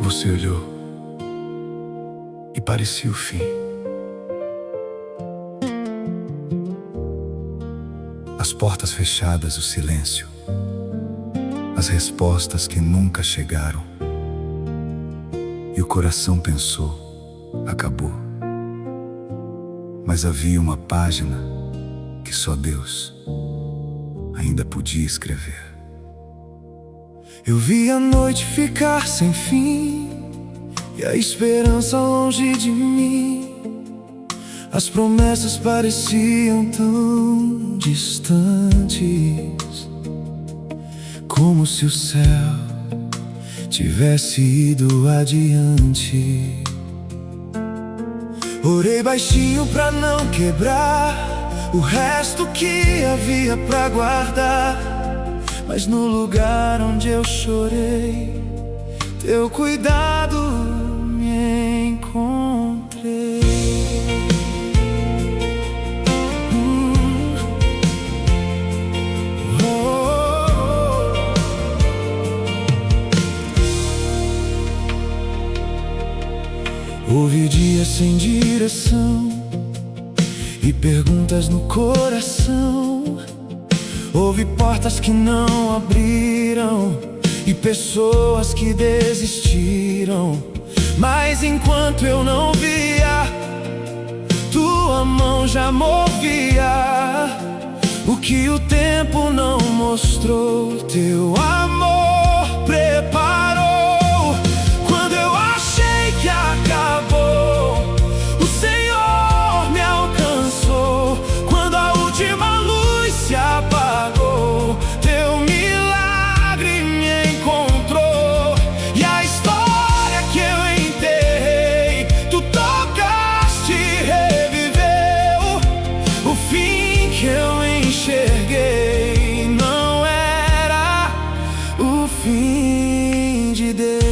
Você olhou e parecia o fim. As portas fechadas, o silêncio, as respostas que nunca chegaram. E o coração pensou, acabou. Mas havia uma página que só Deus ainda podia escrever. Eu vi a noite ficar sem fim e a esperança longe de mim. As promessas pareciam tão distantes, como se o céu tivesse ido adiante. Orei baixinho pra não quebrar o resto que havia pra guardar, mas no lugar onde eu chorei, teu cuidado me encontrei. Houve dias sem direção e perguntas no coração. Houve portas que não abriram e pessoas que desistiram. Mas enquanto eu não via, tua mão já movia o que o tempo não mostrou. Teu amor preparou. Quando eu achei que acabou, o Senhor me alcançou. Quando a última luz se apagou, teu milagre me encontrou. E a história que eu enterrei, tu tocaste e reviveu. O fim que eu enxerguei não era o fim de Deus.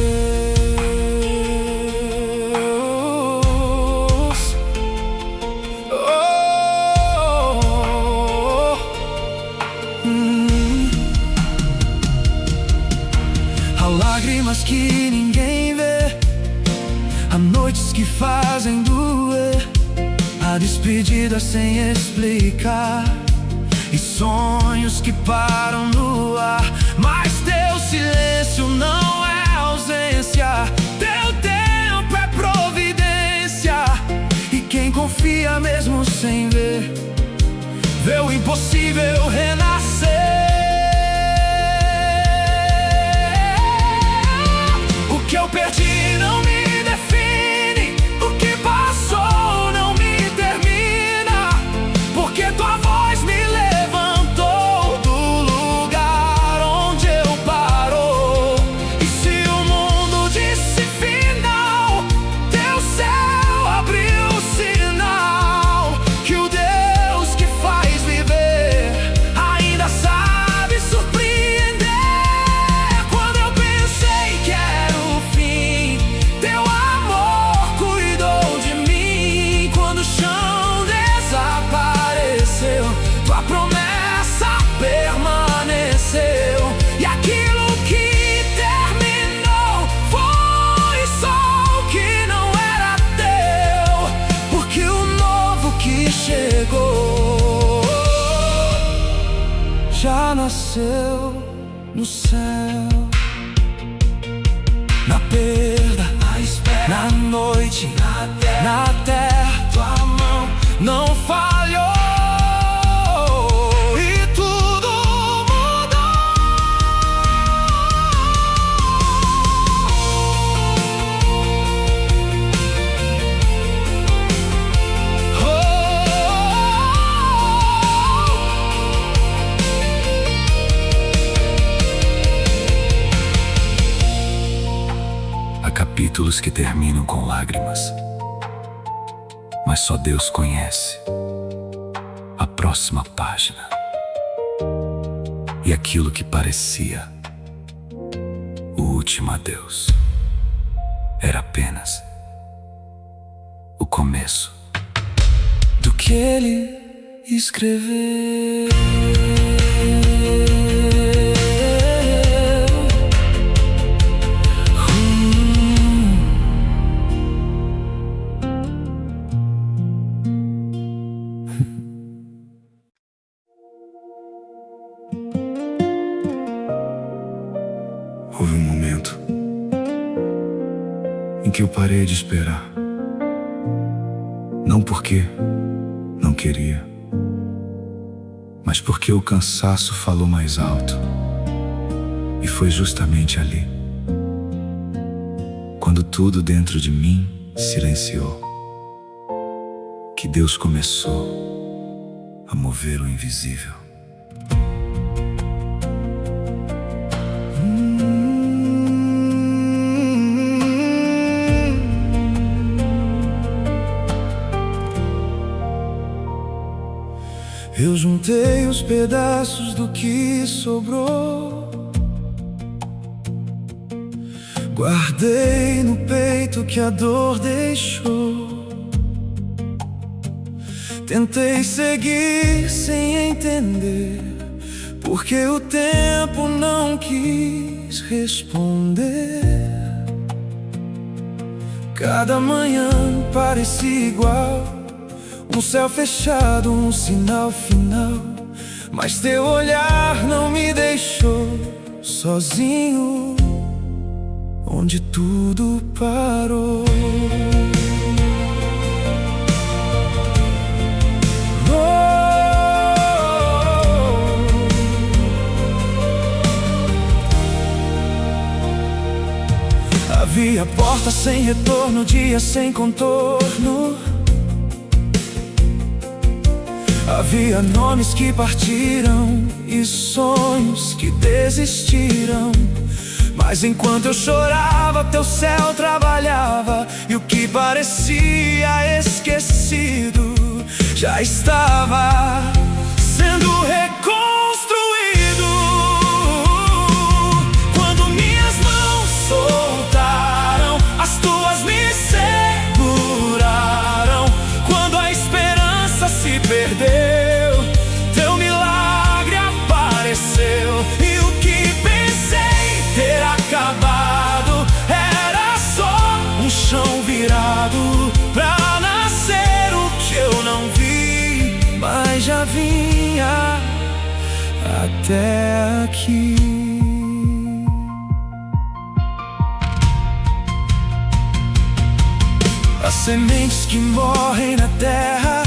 Há lágrimas que ninguém vê, há noites que fazem doer, há despedidas sem explicar e sonhos que param no ar. Mas teu silêncio não é ausência, teu tempo é providência. E quem confia mesmo sem ver, vê o impossível renascer. O que eu perdi não me define, o que passou não me termina, porque tua voz me levantou do lugar onde eu parou. E se o mundo disse final, teu céu abriu o sinal que o Deus que faz viver ainda sabe surpreender. Quando eu pensei que era o fim, teu amor cuidou de mim. Quando o chão desapareceu, tua promessa permaneceu. E aquilo que terminou foi só o que não era teu, porque o novo que chegou já nasceu no céu. Na perda, na espera, na noite, na terra, tua mão não falhou e tudo mudou. Há capítulos que terminam com lágrimas, mas só Deus conhece a próxima página. E aquilo que parecia o último adeus era apenas o começo do que ele escreveu. Houve um momento em que eu parei de esperar. Não porque não queria, mas porque o cansaço falou mais alto. E foi justamente ali, quando tudo dentro de mim silenciou, que Deus começou a mover o invisível. Eu juntei os pedaços do que sobrou, guardei no peito que a dor deixou. Tentei seguir sem entender, porque o tempo não quis responder. Cada manhã parecia igual, um céu fechado, um sinal final. Mas teu olhar não me deixou sozinho, onde tudo parou. Havia portas sem retorno, dias sem contorno. Havia nomes que partiram e sonhos que desistiram. Mas enquanto eu chorava, teu céu trabalhava, e o que parecia esquecido já estava sendo reconstruído. Quando minhas mãos soltaram, as tuas me seguraram. Quando a esperança se perdeu, teu milagre apareceu. E o que pensei ter acabado era só um chão virado pra nascer o que eu não vi, mas já vinha até aqui. As sementes que morrem na terra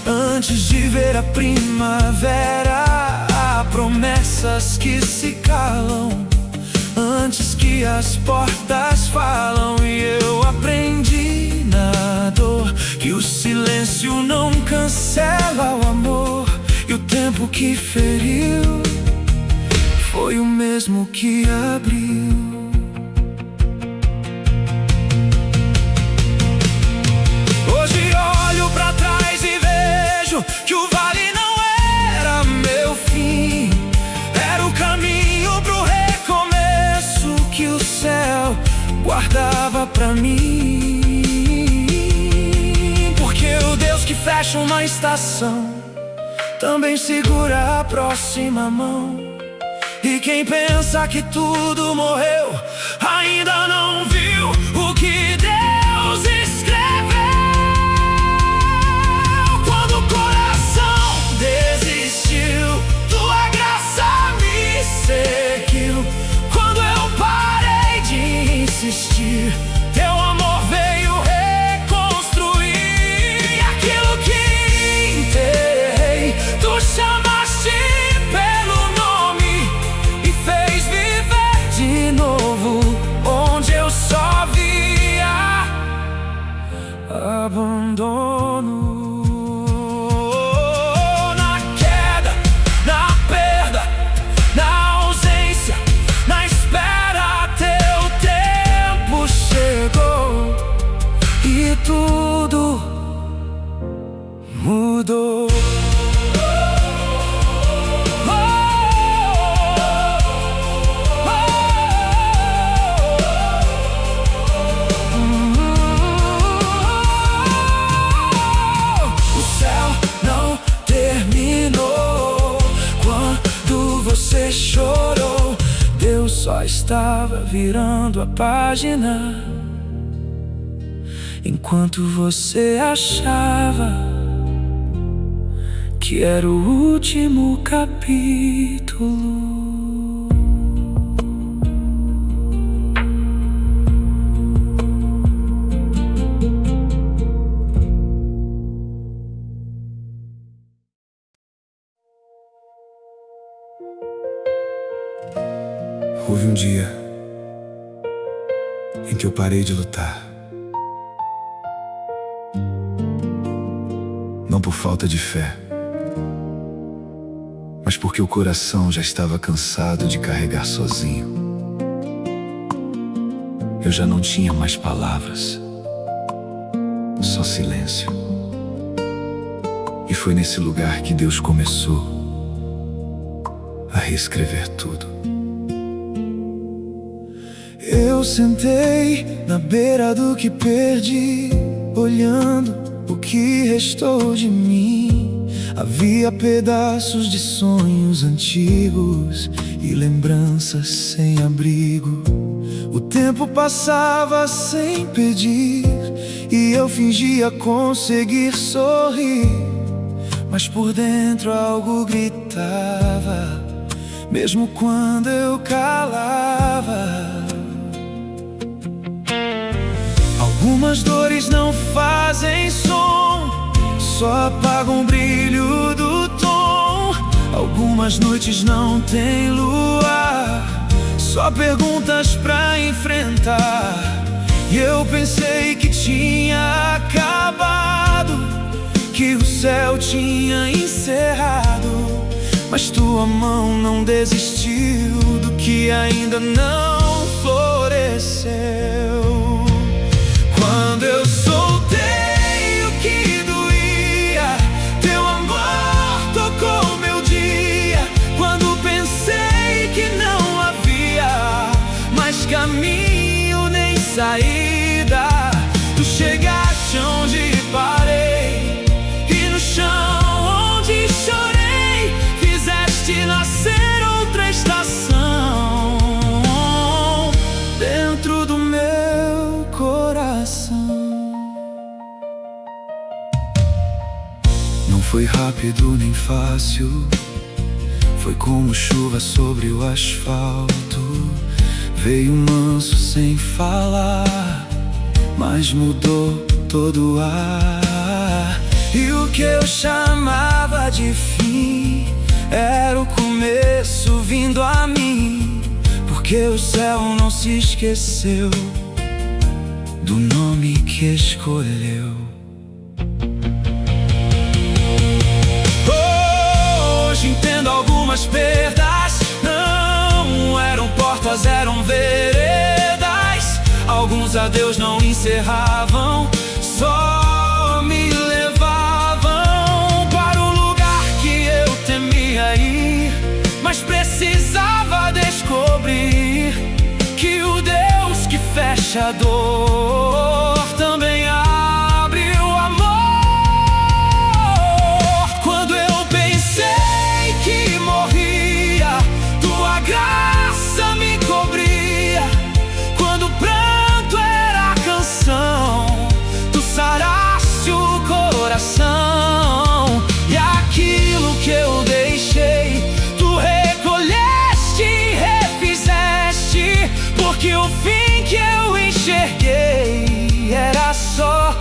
antes de ver a primavera. Há promessas que se calam antes que as portas falam. E eu aprendi na dor que o silêncio não cancela o amor. E o tempo que feriu foi o mesmo que abriu. Hoje olho pra trás e vejo que o vale não era meu fim, era o caminho pro recomeço que o céu guardava pra mim. Porque o Deus que fecha uma estação também segura a próxima mão. E quem pensa que tudo morreu ainda não viu o que Deus escreveu. Quando o coração desistiu, tua graça me seguiu. Quando eu parei de insistir, teu amor veio reconstruir. E aquilo que enterrei, tu chamaste pelo nome e fez viver de novo, onde eu só via abandono. Na queda, na perda, na ausência, na espera, teu tempo chegou e tudo mudou. O céu não terminou quando você chorou. Deus só estava virando a página enquanto você achava que era o último capítulo. Houve um dia em que eu parei de lutar. Não por falta de fé, mas porque o coração já estava cansado de carregar sozinho. Eu já não tinha mais palavras, só silêncio. E foi nesse lugar que Deus começou a reescrever tudo. Eu sentei na beira do que perdi, olhando o que restou de mim. Havia pedaços de sonhos antigos e lembranças sem abrigo. O tempo passava sem pedir e eu fingia conseguir sorrir, mas por dentro algo gritava, mesmo quando eu calava. Algumas dores não fazem som, só apagam o brilho do tom. Algumas noites não tem luar, só perguntas pra enfrentar. E eu pensei que tinha acabado, que o céu tinha encerrado, mas tua mão não desistiu do que ainda não floresceu. Quando eu soltei o que doía, teu amor tocou meu dia. Quando pensei que não havia mais caminho nem saída, tu chegaste onde parei, e no chão onde chorei fizeste nascer outra estação dentro do meu coração. Não foi rápido nem fácil, foi como chuva sobre o asfalto. Veio manso sem falar, mas mudou todo o ar. E o que eu chamava de fim era o começo vindo a mim, porque o céu não se esqueceu do nome que escolheu. Hoje entendo algumas perdas, não eram portas, eram veredas. Alguns adeus não encerravam, só me levavam para o lugar que eu temia ir, mas precisava descobrir que o Deus que fecha a dor também abre o amor. Quando eu pensei que morria, tua graça me cobria. Quando o pranto era canção, tu saraste o coração. E aquilo que eu deixei, tu recolheste e refizeste, porque o fim que eu enxerguei era só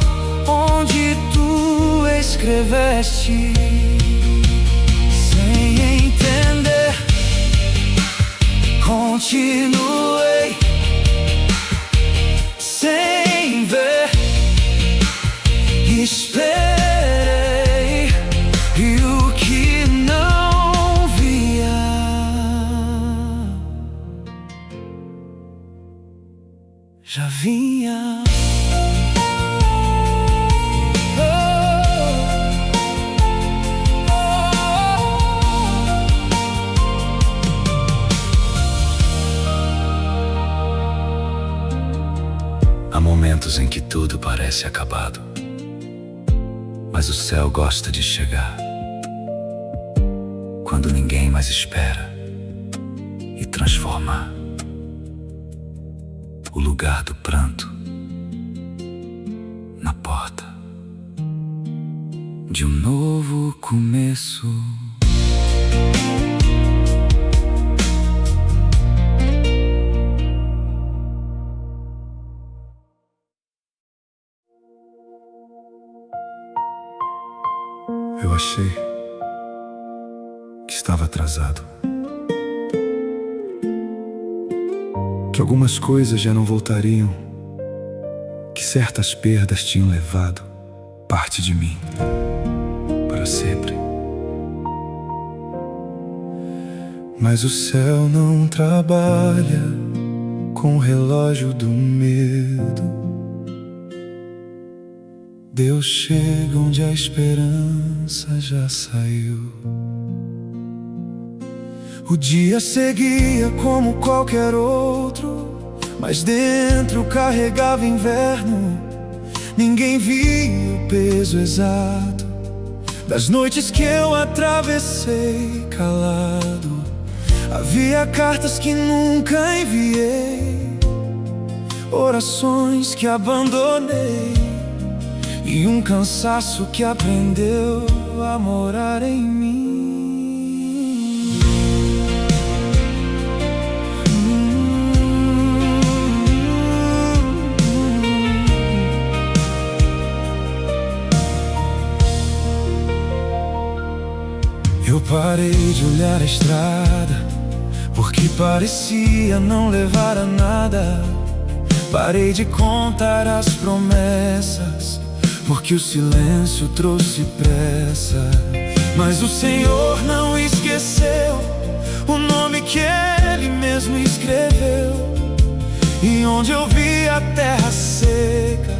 onde tu escreveste. Sem entender, continuei. Sem ver, esperei. E o que não via já vinha. Há momentos em que tudo parece acabado, mas o céu gosta de chegar quando ninguém mais espera e transforma o lugar do pranto na porta de um novo começo. Eu achei que estava atrasado, que algumas coisas já não voltariam, que certas perdas tinham levado parte de mim para sempre. Mas o céu não trabalha com o relógio do medo. Deus chega onde a esperança já saiu. O dia seguia como qualquer outro, mas dentro carregava inverno. Ninguém via o peso exato das noites que eu atravessei calado. Havia cartas que nunca enviei, orações que abandonei, e um cansaço que aprendeu a morar em mim. Eu parei de olhar a estrada, porque parecia não levar a nada. Parei de contar as promessas, porque o silêncio trouxe pressa. Mas o Senhor não esqueceu o nome que Ele mesmo escreveu. E onde eu vi a terra seca,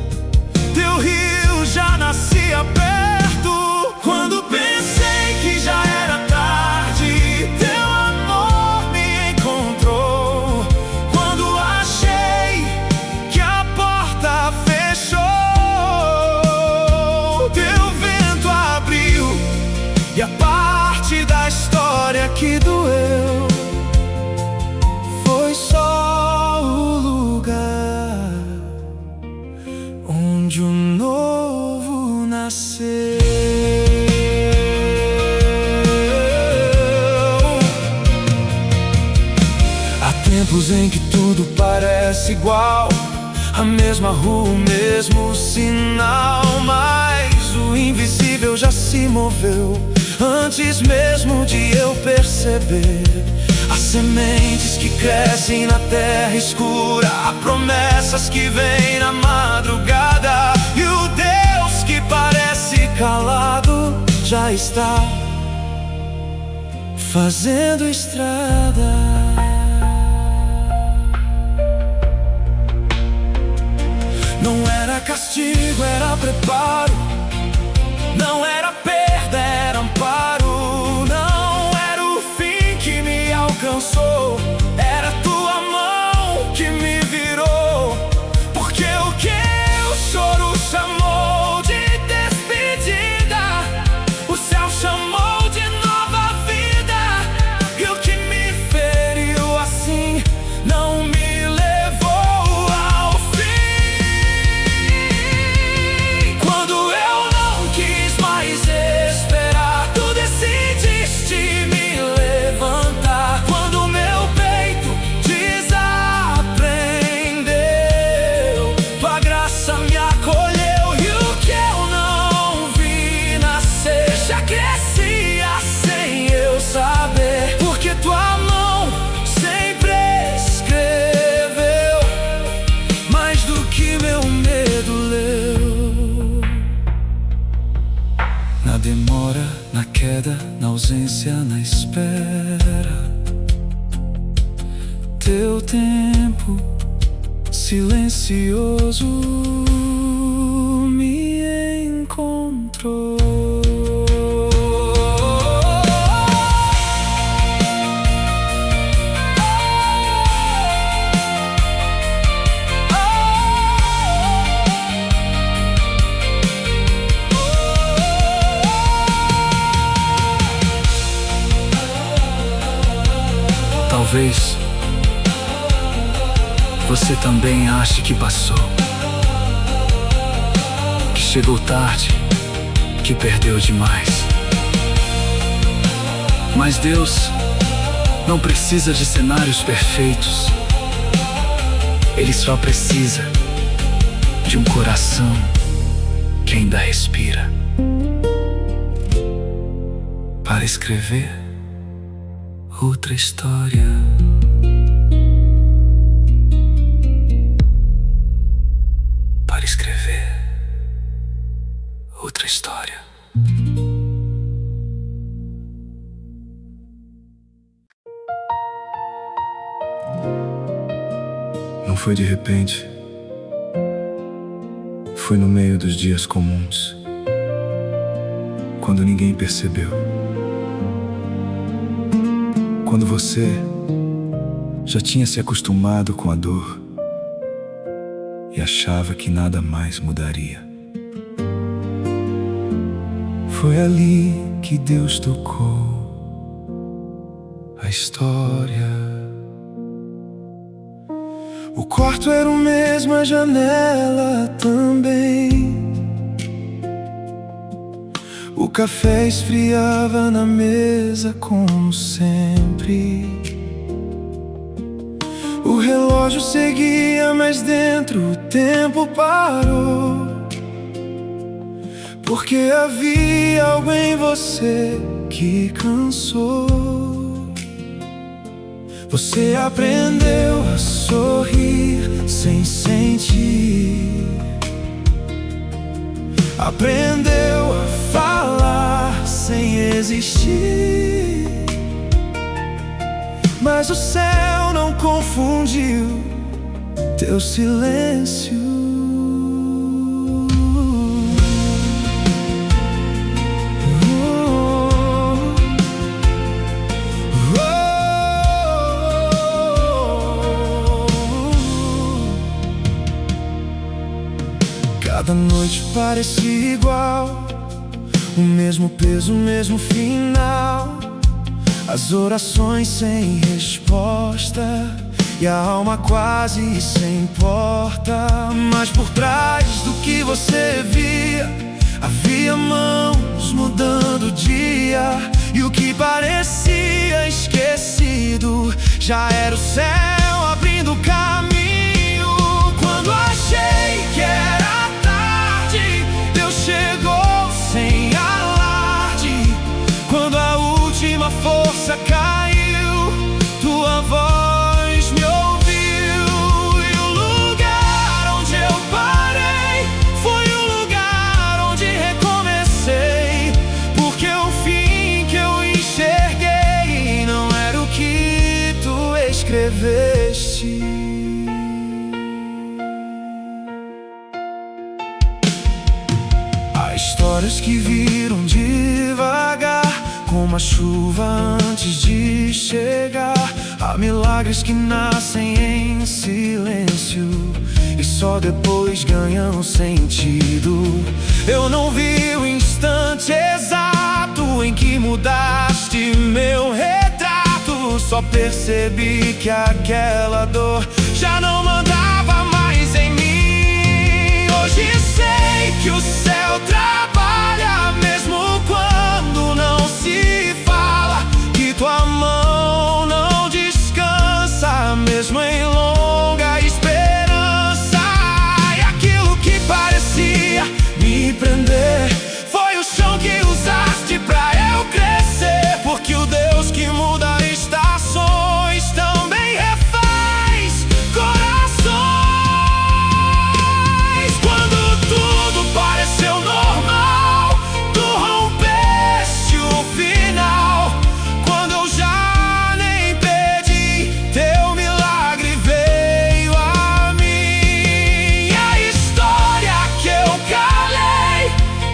teu rio já nascia perto. Quando pensei que já era tarde, teu amor me encontrou. Quando achei que a porta fechou, teu vento abriu, e a parte da história que doeu foi só o lugar onde o novo nasceu. Há tempos em que tudo parece igual, a mesma rua, o mesmo sinal, mas o invisível já se moveu antes mesmo de eu perceber. Há sementes que crescem na terra escura, há promessas que vêm na madrugada, e o Deus que parece calado já está fazendo estrada. Não era castigo, era preparo. Não era perda, era amparo. Não era o fim que me alcançou, era tua mão que me virou. Porque o que o choro chamou de despedida, o céu chamou de nova vida. E o que me feriu assim não me levou ao fim. Quando eu não quis mais esperar, tu decidiste me levantar. Quando meu peito desaprendeu, tua graça me acolheu. E o que eu não vi nascer já crescia sem eu saber, porque tua mão sempre escreveu mais do que meu medo leu. Na demora, na queda, na ausência, na espera, teu tempo silencioso me encontrou. Talvez você também ache que passou, que chegou tarde, que perdeu demais. Mas Deus não precisa de cenários perfeitos. Ele só precisa de um coração que ainda respira para escrever outra história. foi de repente, foi no meio dos dias comuns, quando ninguém percebeu. Quando você já tinha se acostumado com a dor e achava que nada mais mudaria. Foi ali que Deus tocou a história. O quarto era o mesmo, a janela também. O café esfriava na mesa como sempre. O relógio seguia, mas dentro o tempo parou. Porque havia algo em você que cansou. Você aprendeu a sorrir sem sentir. Aprendeu a falar sem existir. Mas o céu não confundiu teu silêncio. Cada noite parecia igual, o mesmo peso, o mesmo final. As orações sem resposta e a alma quase sem porta. Mas por trás do que você via, havia mãos mudando o dia. E o que parecia esquecido já era o céu abrindo caminho. Quando achei que era tarde, Deus chegou sem alarde. Quando a última força caiu, tua voz me ouviu. E o lugar onde eu parei foi o lugar onde recomecei. Porque o fim que eu enxerguei não era o que tu escreveste. Há histórias que viram devagar, como a chuva antes de chegar. Há milagres que nascem em silêncio e só depois ganham sentido. Eu não vi o instante exato em que mudaste meu retrato. Só percebi que aquela dor já não mandava mais em mim. Hoje sei que o céu trabalha mesmo quando não se fala, que tua mão não descansa mesmo em longa esperança. E aquilo que parecia me prender foi o chão que usaste pra eu crescer. Porque o Deus que muda estações também refaz corações. Quando tudo pareceu normal, tu rompeste o final. Quando eu já nem pedi, teu milagre veio a mim. E a história que eu calei,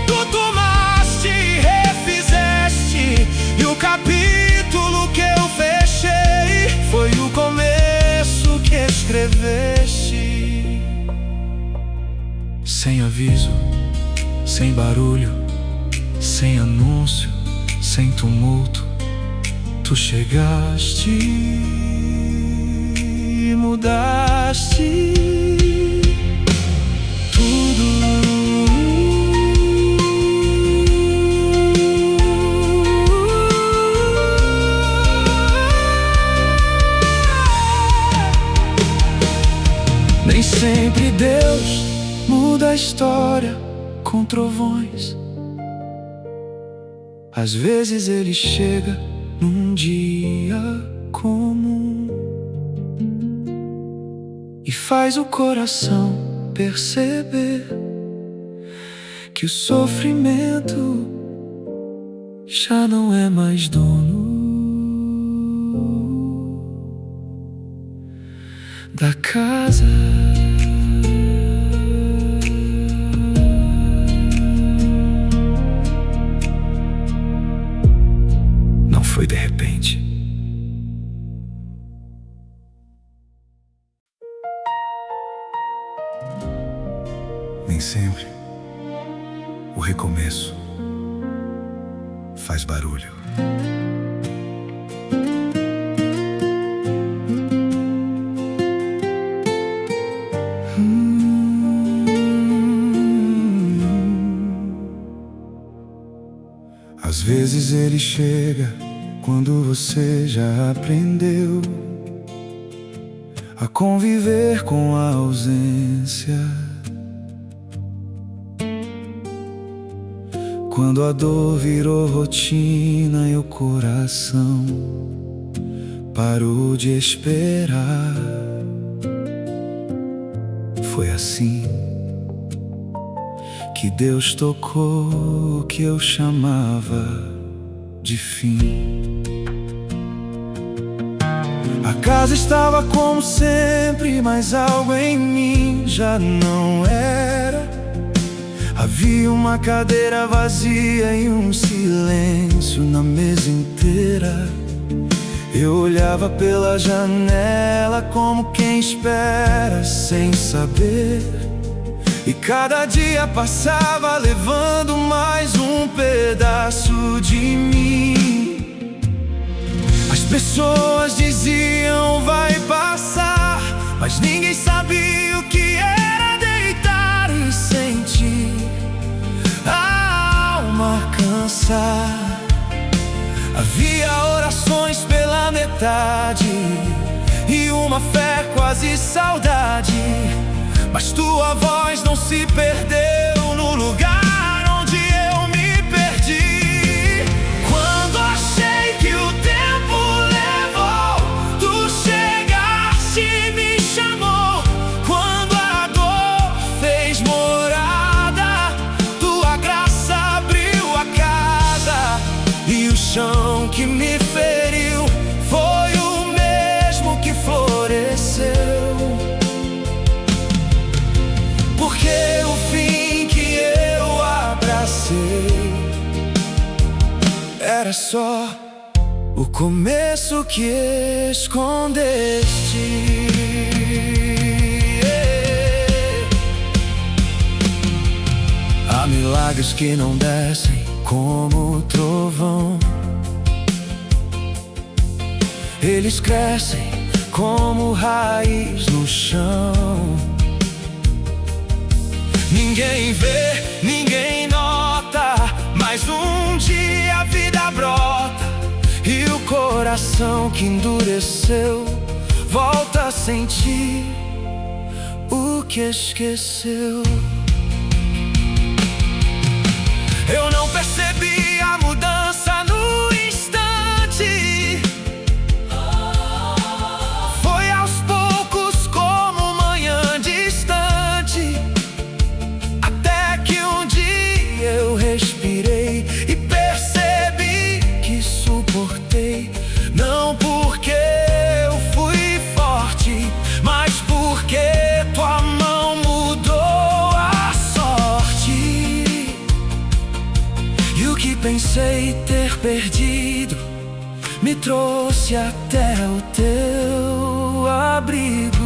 tu tomaste e refizeste. E o capítulo que eu fechei foi o começo que escreveste. Sem aviso, sem barulho, sem anúncio, sem tumulto, tu chegaste e mudaste tudo. Nem sempre Deus muda a história com trovões. Às vezes ele chega num dia comum e faz o coração perceber que o sofrimento já não é mais dono da casa. Não foi de repente. Nem sempre o recomeço faz barulho. Às vezes ele chega quando você já aprendeu a conviver com a ausência. Quando a dor virou rotina e o coração parou de esperar. Foi assim que Deus tocou o que eu chamava de fim. A casa estava como sempre, mas algo em mim já não era. Havia uma cadeira vazia e um silêncio na mesa inteira. Eu olhava pela janela como quem espera sem saber. E cada dia passava levando mais um pedaço de mim. As pessoas diziam vai passar, mas ninguém sabia o que era deitar e sentir a alma cansar. Havia orações pela metade e uma fé quase saudade. Mas tua voz não se perdeu no lugar onde eu me perdi. Quando achei que o tempo levou, tu chegaste e me chamou. Quando a dor fez morada, tua graça abriu a casa. E o chão que me feriu foi o mesmo que floresceu. Porque o fim que eu abracei era só o começo que escondeste. Há milagres que não descem como trovão. Eles crescem como raiz no chão. Ninguém vê, ninguém nota, mas um dia a vida brota. E o coração que endureceu volta a sentir o que esqueceu. Eu não percebi a mudança no instante. Foi aos poucos como manhã distante. Eu respirei e percebi que suportei. Não porque eu fui forte, mas porque tua mão mudou a sorte. E o que pensei ter perdido me trouxe até o teu abrigo.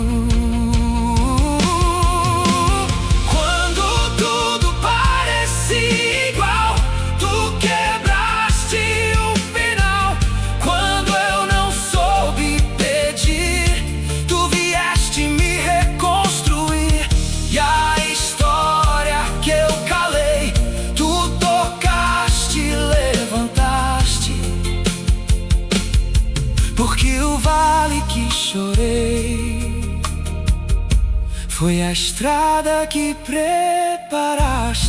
Igual, tu quebraste o final. Quando eu não soube pedir, tu vieste me reconstruir. E a história que eu calei, tu tocaste e levantaste. Porque o vale que chorei foi a estrada que preparaste.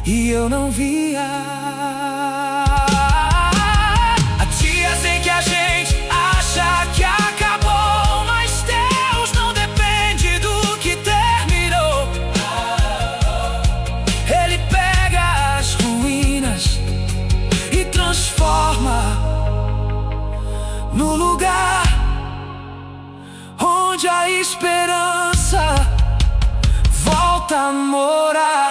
E eu não via. Há dias em que a gente no lugar onde a esperança volta a morar.